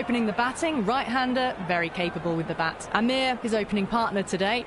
opening the batting, right-hander, very capable with the bat. Amir, his opening partner today.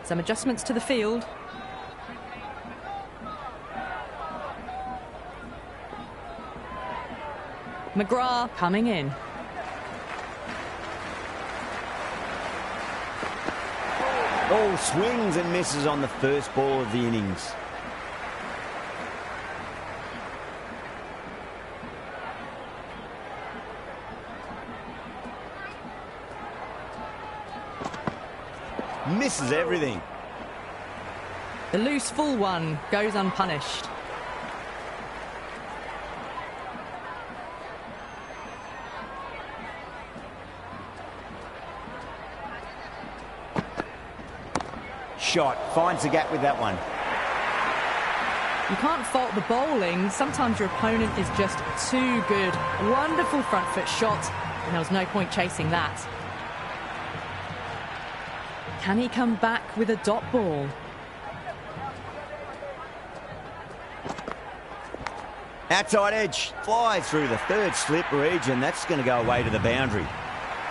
Some adjustments to the field. McGrath coming in. Oh, swings and misses on the first ball of the innings. Misses everything. The loose full one goes unpunished. Shot, finds the gap with that one. You can't fault the bowling. Sometimes your opponent is just too good. Wonderful front foot shot, and there was no point chasing that. Can he come back with a dot ball? Outside edge, flies through the third slip region. That's going to go away to the boundary.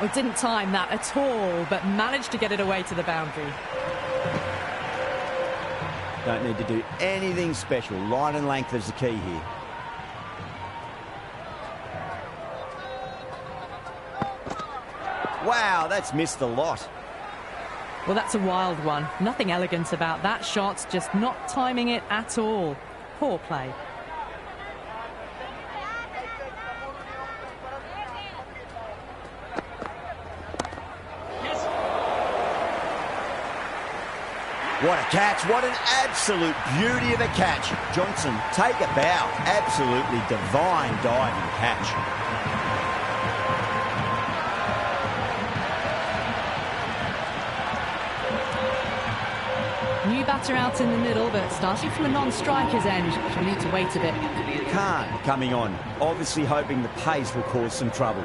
Oh, didn't time that at all, but managed to get it away to the boundary. Don't need to do anything special. Line and length is the key here. Wow, that's missed a lot. Well, that's a wild one. Nothing elegant about that shot, just not timing it at all. Poor play. What a catch, what an absolute beauty of a catch. Johnson, take a bow. Absolutely divine diving catch. New batter out in the middle, but starting from a non-striker's end. She'll need to wait a bit. Khan coming on, obviously hoping the pace will cause some trouble.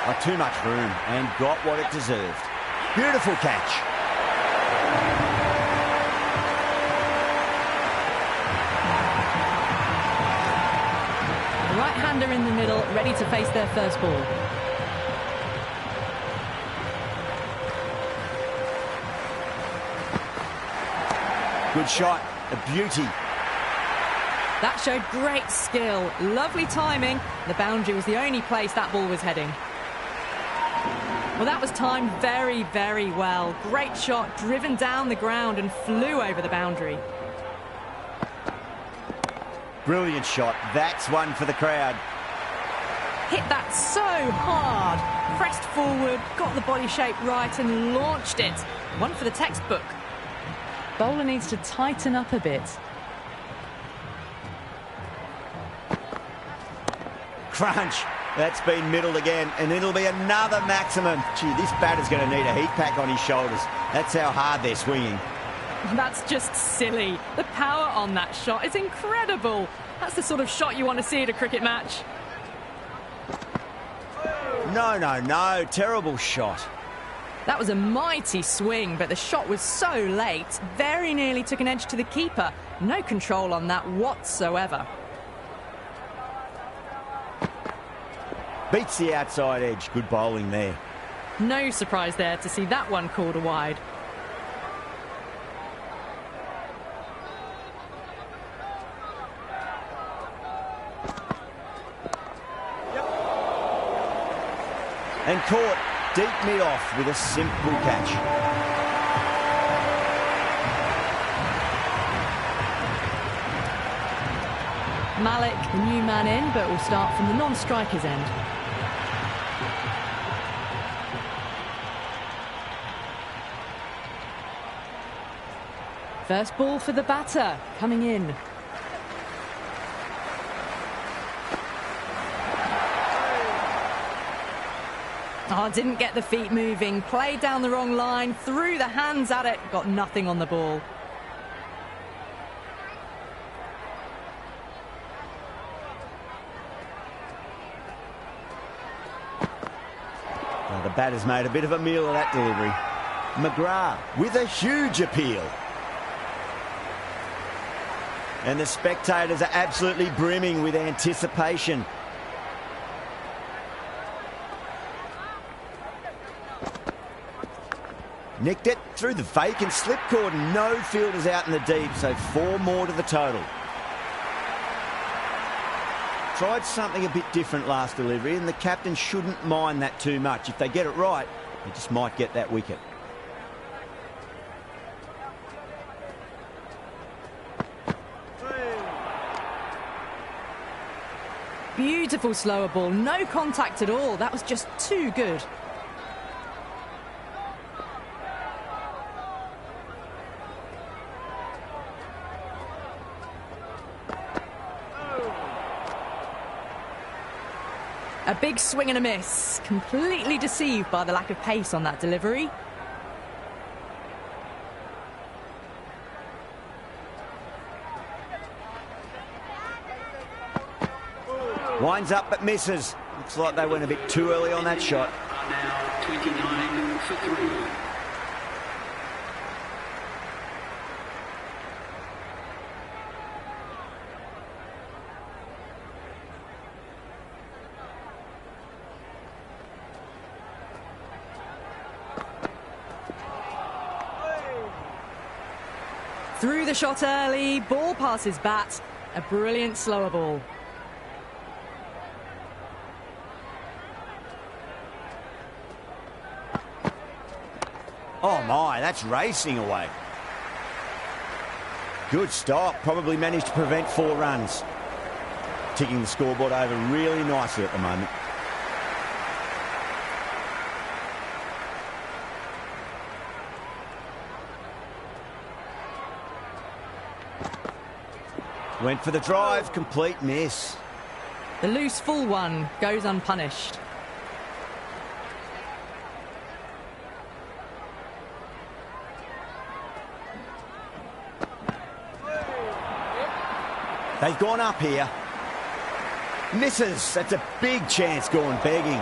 Not too much room and got what it deserved. Beautiful catch. Right-hander in the middle, ready to face their first ball. Good shot, a beauty. That showed great skill, lovely timing. The boundary was the only place that ball was heading. Well, that was timed very, very well. Great shot, driven down the ground and flew over the boundary. Brilliant shot. That's one for the crowd. Hit that so hard. Pressed forward, got the body shape right and launched it. One for the textbook. Bowler needs to tighten up a bit. Crunch. That's been middled again, and it'll be another maximum. Gee, this batter's going to need a heat pack on his shoulders. That's how hard they're swinging. That's just silly. The power on that shot is incredible. That's the sort of shot you want to see at a cricket match. No, no, no. Terrible shot. That was a mighty swing, but the shot was so late. Very nearly took an edge to the keeper. No control on that whatsoever. Beats the outside edge. Good bowling there. No surprise there to see that one called a wide. And caught deep mid-off with a simple catch. Malik, the new man in, but will start from the non-striker's end. First ball for the batter, coming in. Oh, didn't get the feet moving, played down the wrong line, threw the hands at it, got nothing on the ball. Well, the batter's made a bit of a meal of that delivery. McGrath with a huge appeal. And the spectators are absolutely brimming with anticipation. Nicked it through the vacant slip cordon. No fielders out in the deep, so 4 more to the total. Tried something a bit different last delivery, and the captain shouldn't mind that too much. If they get it right, they just might get that wicket. Beautiful slower ball, no contact at all. That was just too good. A big swing and a miss. Completely deceived by the lack of pace on that delivery. Winds up but misses. Looks like they went a bit too early on that shot. Now 29 for 3. Threw the shot early, ball past his bat. A brilliant slower ball. Oh my, that's racing away. Good stop, probably managed to prevent 4 runs. Ticking the scoreboard over really nicely at the moment. Went for the drive, complete miss. The loose full one goes unpunished. They've gone up here. Misses. That's a big chance going begging.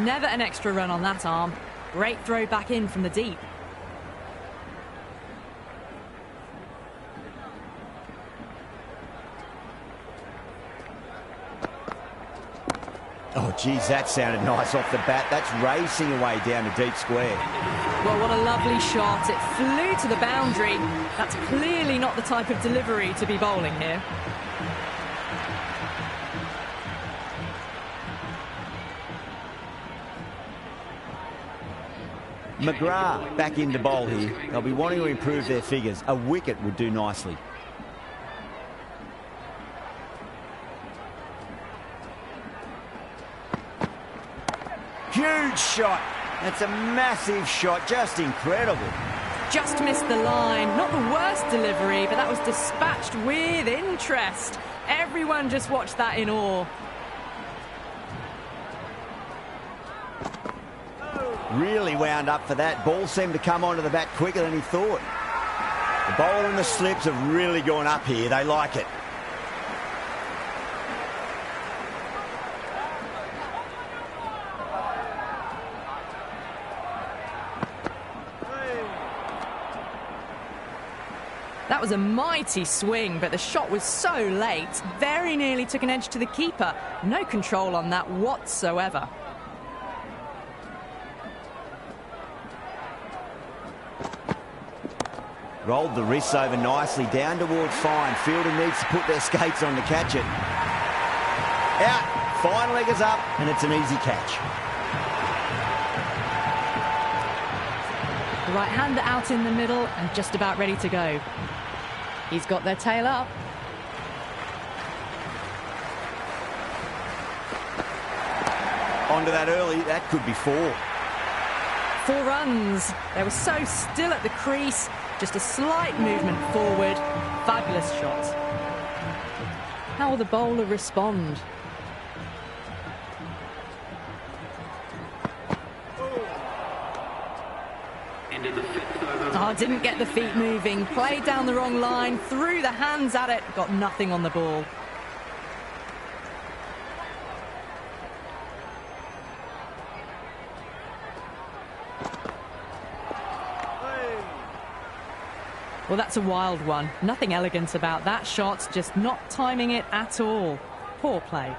Never an extra run on that arm. Great throw back in from the deep. Oh, geez, that sounded nice off the bat. That's racing away down the deep square. Well, what a lovely shot. It flew to the boundary. That's clearly not the type of delivery to be bowling here. McGrath back into bowl here. They'll be wanting to improve their figures. A wicket would do nicely. Huge shot. That's a massive shot. Just incredible. Just missed the line. Not the worst delivery, but that was dispatched with interest. Everyone just watched that in awe. Really wound up for that. Ball seemed to come onto the bat quicker than he thought. The bowler and the slips have really gone up here. They like it. That was a mighty swing, but the shot was so late. Very nearly took an edge to the keeper. No control on that whatsoever. Rolled the wrists over nicely, down towards fine. Fielder needs to put their skates on to catch it. Out, fine leg is up, and it's an easy catch. Right-hander out in the middle and just about ready to go. He's got their tail up. Onto that early, that could be 4. 4 runs. They were so still at the crease. Just a slight movement forward. Fabulous shot. How will the bowler respond? Ended the 5th over. Oh, didn't get the feet moving. Played down the wrong line. Threw the hands at it. Got nothing on the ball. Well, that's a wild one. Nothing elegant about that shot, just not timing it at all. Poor play.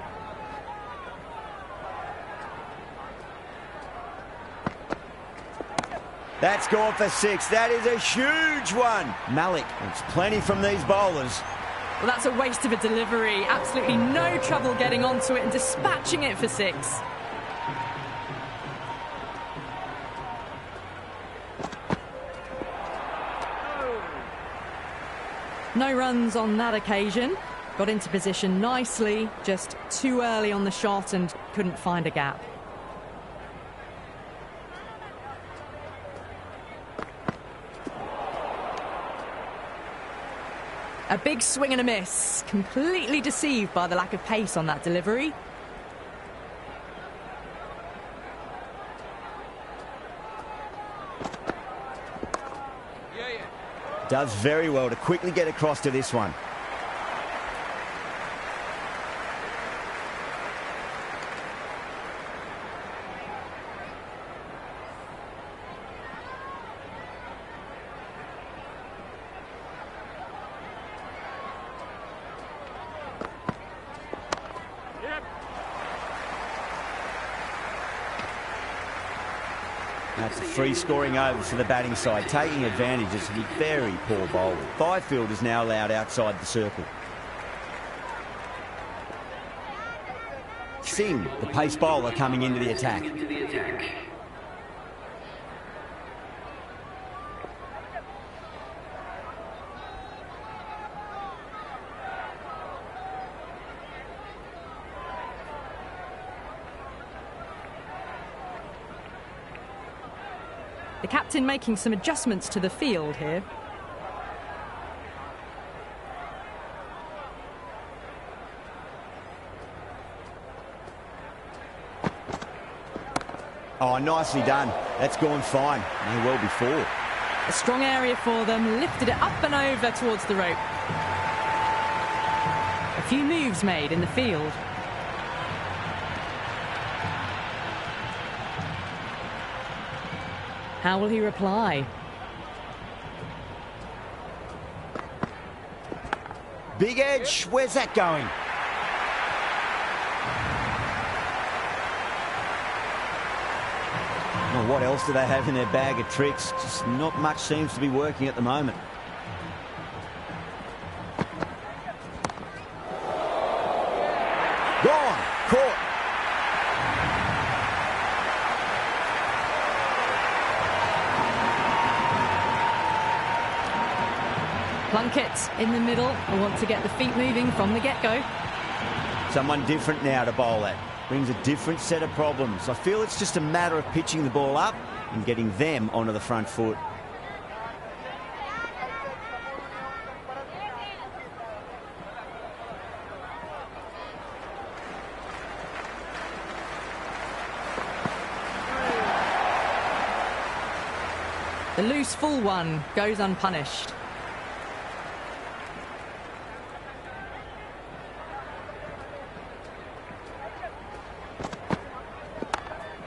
That's gone for 6. That is a huge one. Malik, it's plenty from these bowlers. Well, that's a waste of a delivery. Absolutely no trouble getting onto it and dispatching it for 6. No runs on that occasion. Got into position nicely, just too early on the shot and couldn't find a gap. A big swing and a miss. Completely deceived by the lack of pace on that delivery. Does very well to quickly get across to this one. That's a free scoring over for the batting side, taking advantage of some very poor bowling. 5 fielders now allowed outside the circle. Singh, the pace bowler, coming into the attack. The captain making some adjustments to the field here. Oh, nicely done. That's gone fine. May well be 4. A strong area for them, lifted it up and over towards the rope. A few moves made in the field. How will he reply? Big edge. Where's that going? Well, what else do they have in their bag of tricks? Just not much seems to be working at the moment. Gone. Caught. Plunkett in the middle. I want to get the feet moving from the get-go. Someone different now to bowl at. Brings a different set of problems. I feel it's just a matter of pitching the ball up and getting them onto the front foot. The loose full one goes unpunished.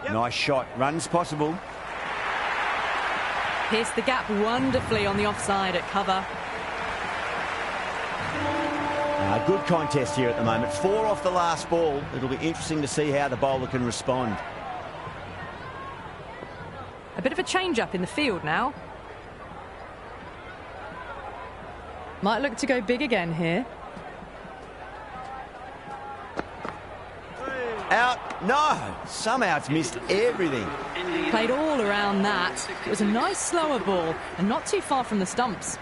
Nice shot. Runs possible. Pierced the gap wonderfully on the offside at cover. Good contest here at the moment. 4 off the last ball. It'll be interesting to see how the bowler can respond. A bit of a change-up in the field now. Might look to go big again here. Out. No. Somehow it's missed everything. Played all around that. It was a nice slower ball and not too far from the stumps.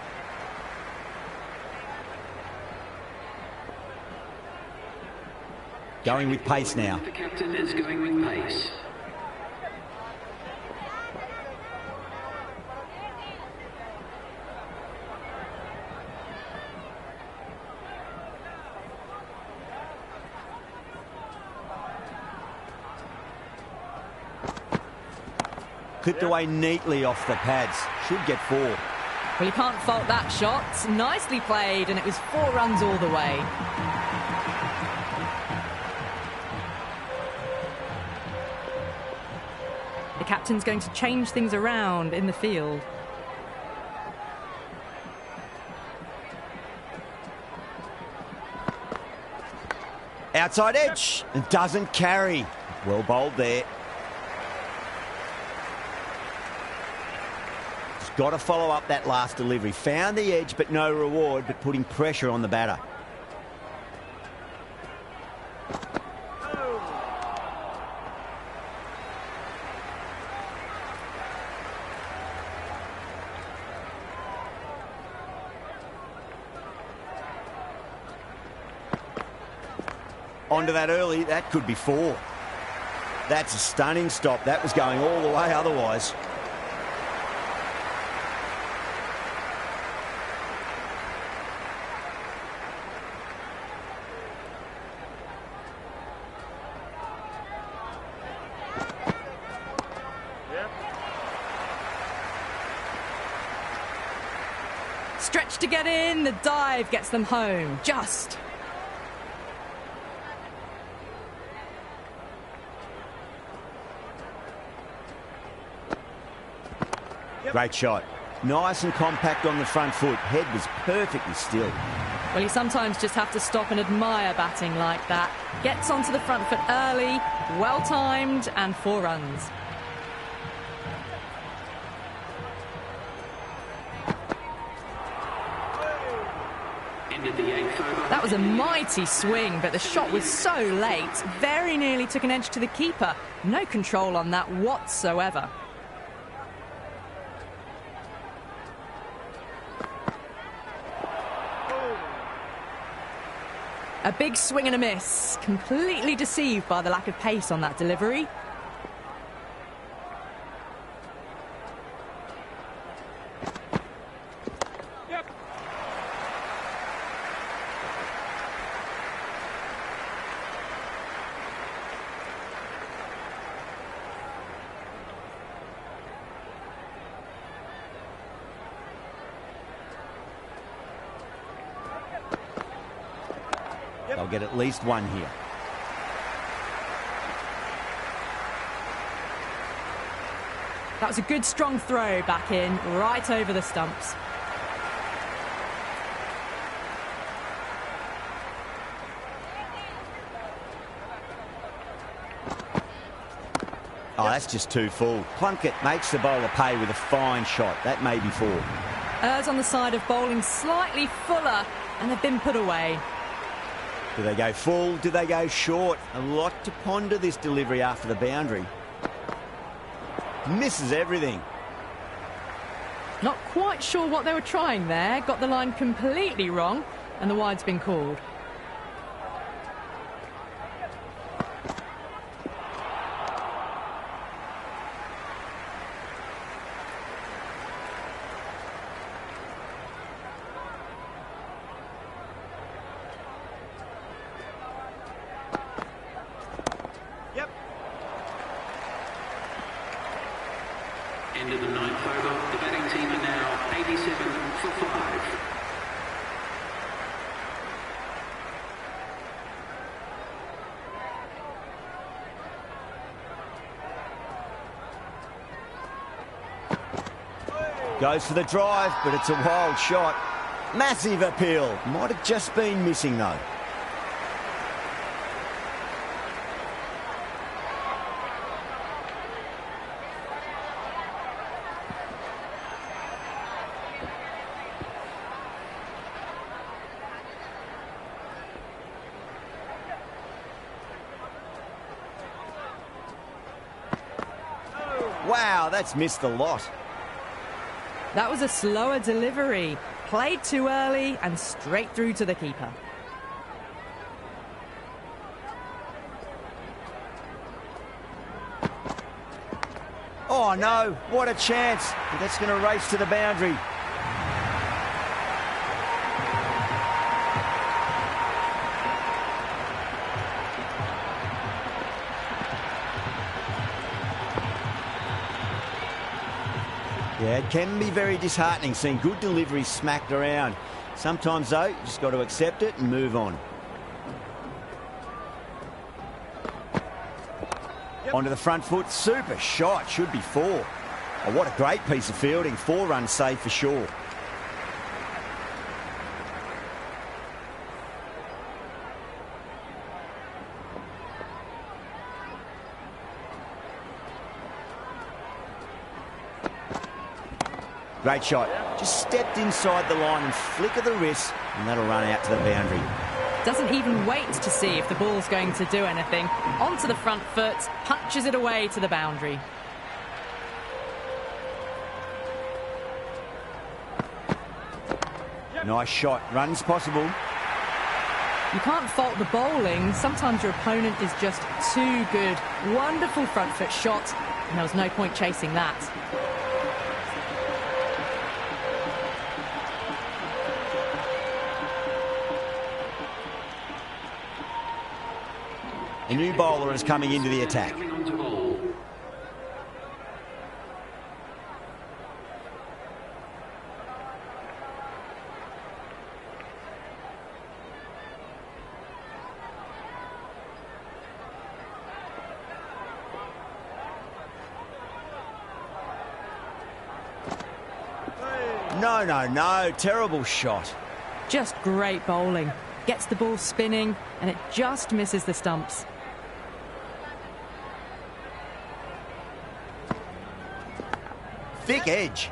Going with pace now. The captain is going with pace. Clipped away neatly off the pads. Should get 4. Well, you can't fault that shot. Nicely played, and it was 4 runs all the way. The captain's going to change things around in the field. Outside edge. It doesn't carry. Well bowled there. Just got to follow up that last delivery. Found the edge, but no reward, but putting pressure on the batter. Onto that early, that could be 4. That's a stunning stop. That was going all the way otherwise. Stretch to get in, the dive gets them home. Just. Great shot. Nice and compact on the front foot. Head was perfectly still. Well, you sometimes just have to stop and admire batting like that. Gets onto the front foot early, well-timed, and 4 runs. Ended the 8th over. That was a mighty swing, but the shot was so late. Very nearly took an edge to the keeper. No control on that whatsoever. A big swing and a miss. Completely deceived by the lack of pace on that delivery. They'll get at least 1 here. That was a good strong throw back in, right over the stumps. Oh, that's just too full. Plunkett makes the bowler pay with a fine shot. That may be 4. Errs on the side of bowling slightly fuller, and they've been put away. Do they go full? Do they go short? A lot to ponder this delivery after the boundary. Misses everything. Not quite sure what they were trying there. Got the line completely wrong, and the wide's been called. End of the 9th over. The batting team are now 87 for 5. Goes for the drive, but it's a wild shot. Massive appeal. Might have just been missing, though. Wow, that's missed the lot. That was a slower delivery. Played too early and straight through to the keeper. Oh no, what a chance. That's going to race to the boundary. Yeah, it can be very disheartening seeing good deliveries smacked around. Sometimes, though, you just got to accept it and move on. Onto the front foot. Super shot. Should be 4. Oh, what a great piece of fielding. 4 runs saved for sure. Great shot. Just stepped inside the line and flick of the wrist, and that'll run out to the boundary. Doesn't even wait to see if the ball's going to do anything. Onto the front foot, punches it away to the boundary. Nice shot. Runs possible. You can't fault the bowling. Sometimes your opponent is just too good. Wonderful front foot shot, and there was no point chasing that. A new bowler is coming into the attack. No. Terrible shot. Just great bowling. Gets the ball spinning, and it just misses the stumps. Thick edge.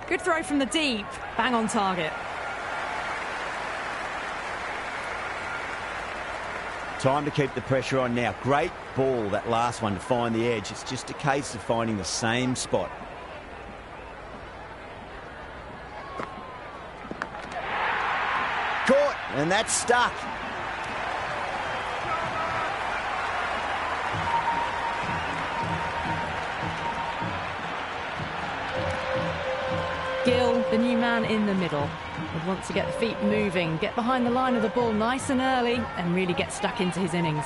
Good throw from the deep. Bang on target. Time to keep the pressure on now. Great ball, that last one, to find the edge. It's just a case of finding the same spot. Caught, and that's stuck. Gill, the new man in the middle, would want to get the feet moving, get behind the line of the ball nice and early, and really get stuck into his innings.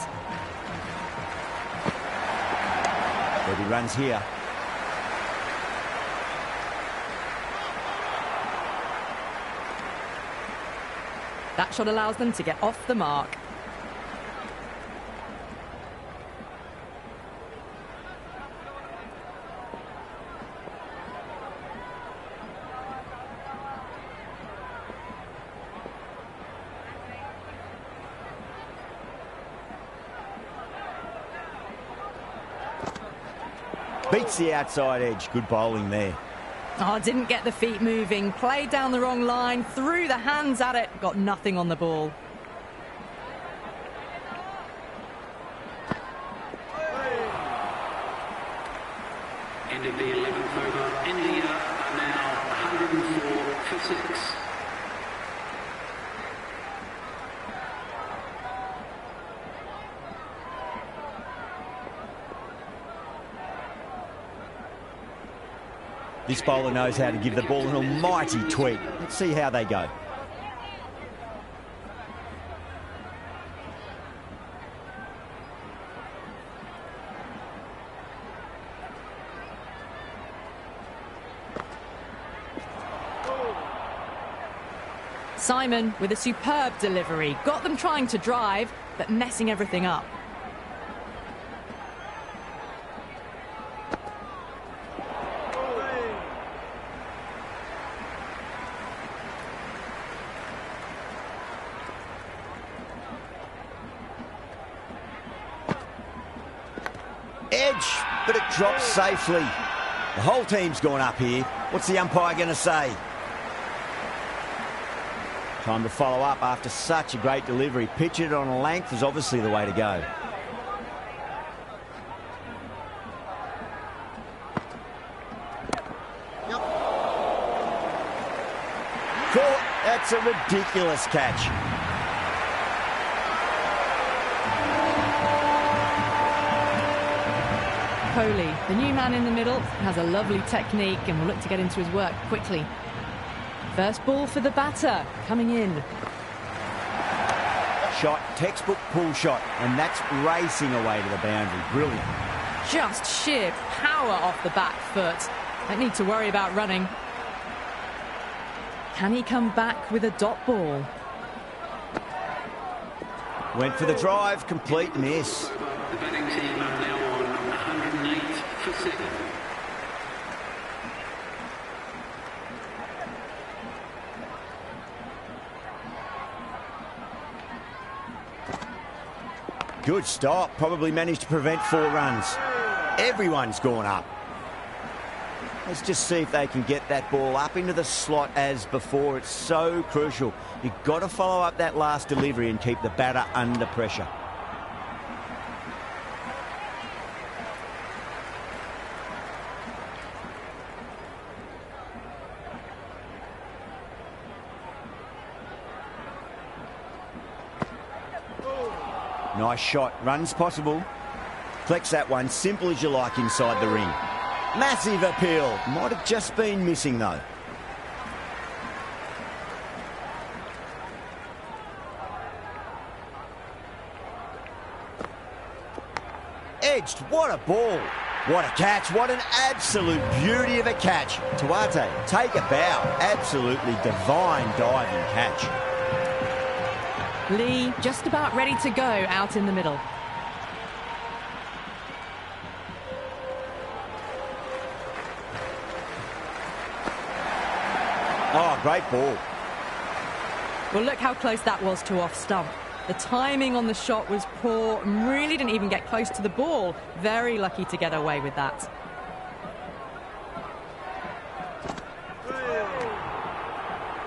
There he runs here. That shot allows them to get off the mark. Beats the outside edge. Good bowling there. Oh, didn't get the feet moving. Played down the wrong line. Threw the hands at it. Got nothing on the ball. End of the 11th over. India are now 104 for 6. This bowler knows how to give the ball an almighty tweak. Let's see how they go. Simon with a superb delivery. Got them trying to drive, but messing everything up. Edge, but it drops safely. The whole team's gone up here. What's the umpire going to say? Time to follow up after such a great delivery. Pitch it on a length is obviously the way to go. Caught. That's a ridiculous catch. Kohli, the new man in the middle, has a lovely technique and will look to get into his work quickly. First ball for the batter, coming in. Shot, textbook pull shot, and that's racing away to the boundary. Brilliant. Just sheer power off the back foot. Don't need to worry about running. Can he come back with a dot ball? Went for the drive, complete miss. The batting team are now on 108 for 7. Good stop. Probably managed to prevent 4 runs. Everyone's gone up. Let's just see if they can get that ball up into the slot as before. It's so crucial. You've got to follow up that last delivery and keep the batter under pressure. Nice shot. Runs possible. Flex that one. Simple as you like inside the ring. Massive appeal. Might have just been missing though. Edged. What a ball. What a catch. What an absolute beauty of a catch. Tuate, take a bow. Absolutely divine diving catch. Lee just about ready to go out in the middle. Oh, great ball. Well, look how close that was to off stump. The timing on the shot was poor and really didn't even get close to the ball. Very lucky to get away with that.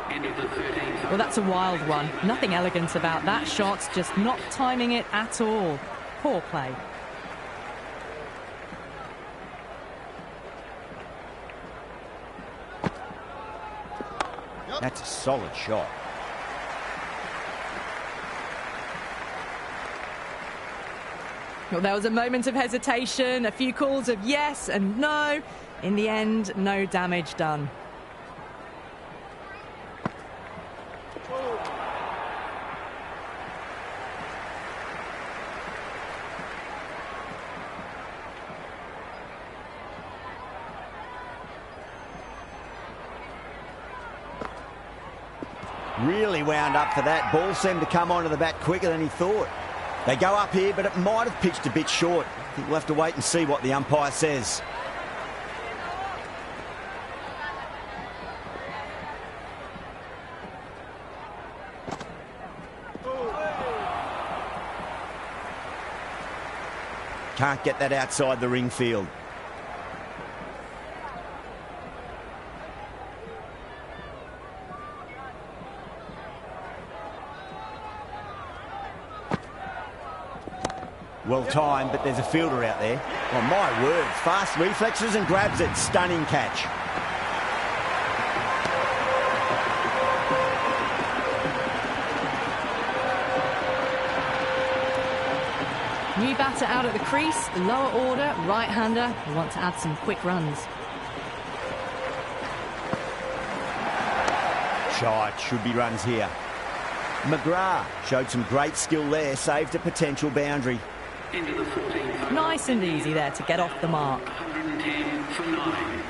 End of the 13th. Well, that's a wild one. Nothing elegant about that shot, just not timing it at all. Poor play. That's a solid shot. Well, there was a moment of hesitation, a few calls of yes and no. In the end, no damage done. Really wound up for that. Ball seemed to come onto the bat quicker than he thought. They go up here, but it might have pitched a bit short. I think we'll have to wait and see what the umpire says. Can't get that outside the ring field. Well timed, but there's a fielder out there. Oh, my word. Fast reflexes and grabs it. Stunning catch. New batter out at the crease, lower order, right-hander. We want to add some quick runs. Shot. Should be runs here. McGrath showed some great skill there. Saved a potential boundary. Into the 14th. Nice and easy there to get off the mark. 110 for 9.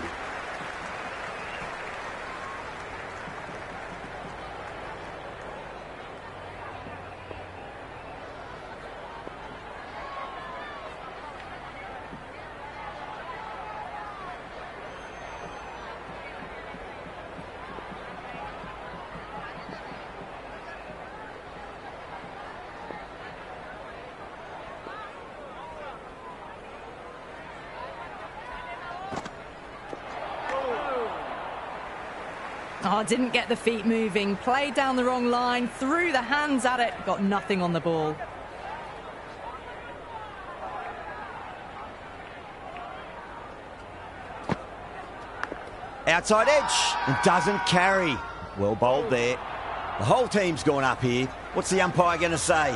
Oh, didn't get the feet moving, played down the wrong line, threw the hands at it, got nothing on the ball. Outside edge, and doesn't carry. Well bowled there. The whole team's gone up here. What's the umpire going to say?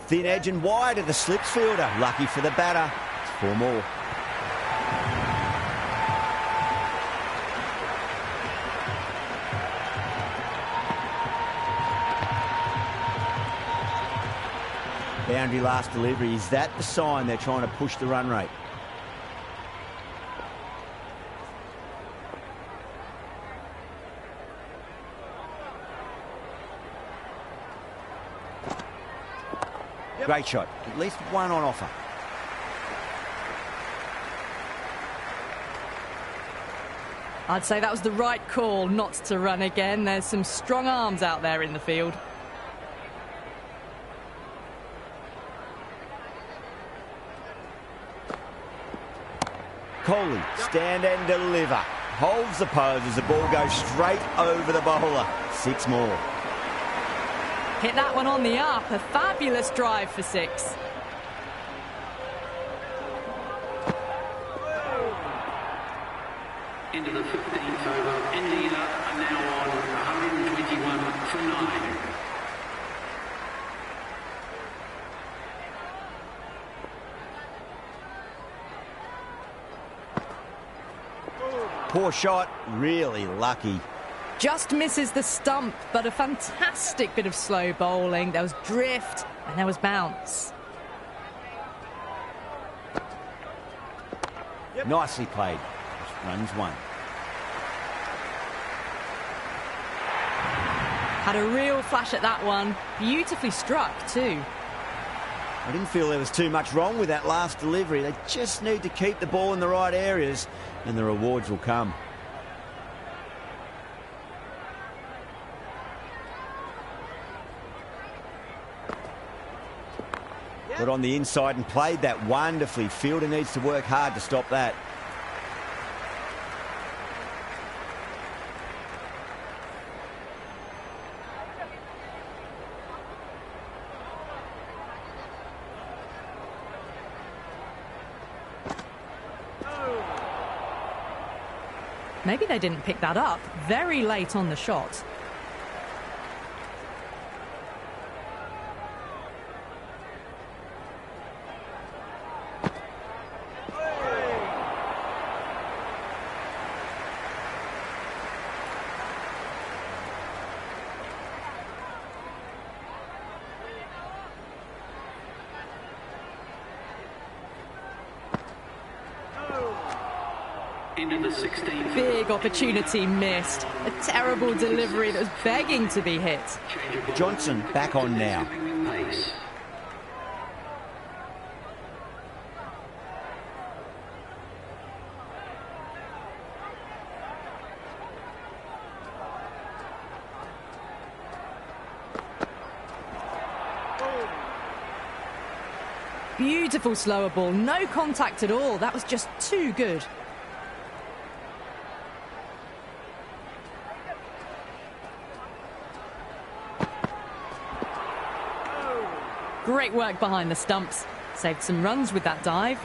Thin edge and wide of the slips fielder. Lucky for the batter. It's 4 more. Boundary last delivery. Is that the sign they're trying to push the run rate? Great shot. At least one on offer. I'd say that was the right call not to run again. There's some strong arms out there in the field. Kohli, stand and deliver. Holds the pose as the ball goes straight over the bowler. 6 more. Hit that one on the up. A fabulous drive for 6. Into the 15th over. India are now on 121 for 9. Poor shot, really lucky. Just misses the stump, but a fantastic bit of slow bowling. There was drift and there was bounce. Nicely played. Runs 1. Had a real flash at that one. Beautifully struck too. I didn't feel there was too much wrong with that last delivery. They just need to keep the ball in the right areas and the rewards will come. Got on the inside and played that wonderfully. Fielder needs to work hard to stop that. Maybe they didn't pick that up. Very late on the shot. Into the 16th. Big opportunity missed. A terrible delivery that was begging to be hit. Johnson back on now. Pace. Beautiful slower ball. No contact at all. That was just too good. Great work behind the stumps. Saved some runs with that dive.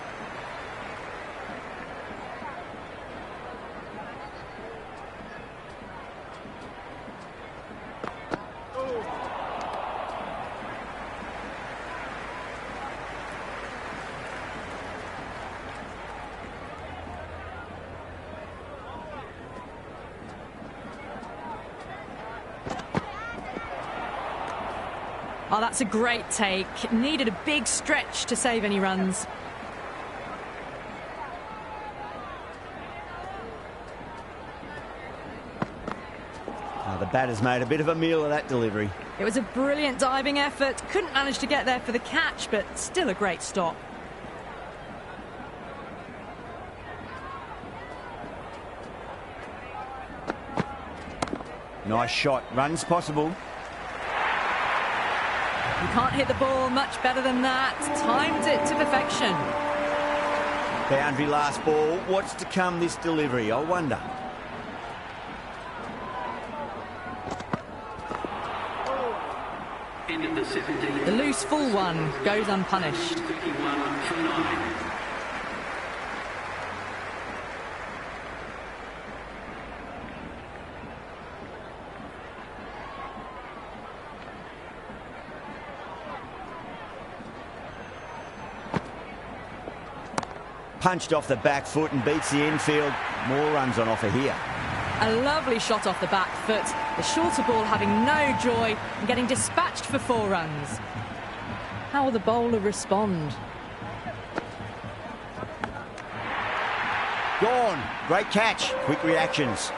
Oh, that's a great take. Needed a big stretch to save any runs. The batter's made a bit of a meal of that delivery. It was a brilliant diving effort. Couldn't manage to get there for the catch, but still a great stop. Nice shot. Runs possible. He Can't hit the ball much better than that. Timed it to perfection. Boundary last ball. What's to come this delivery, I wonder. End of the 17th. The loose full one goes unpunished. 31 for 9. Punched off the back foot and beats the infield. More runs on offer here. A lovely shot off the back foot. The shorter ball having no joy and getting dispatched for 4 runs. How will the bowler respond? Gone. Great catch. Quick reactions.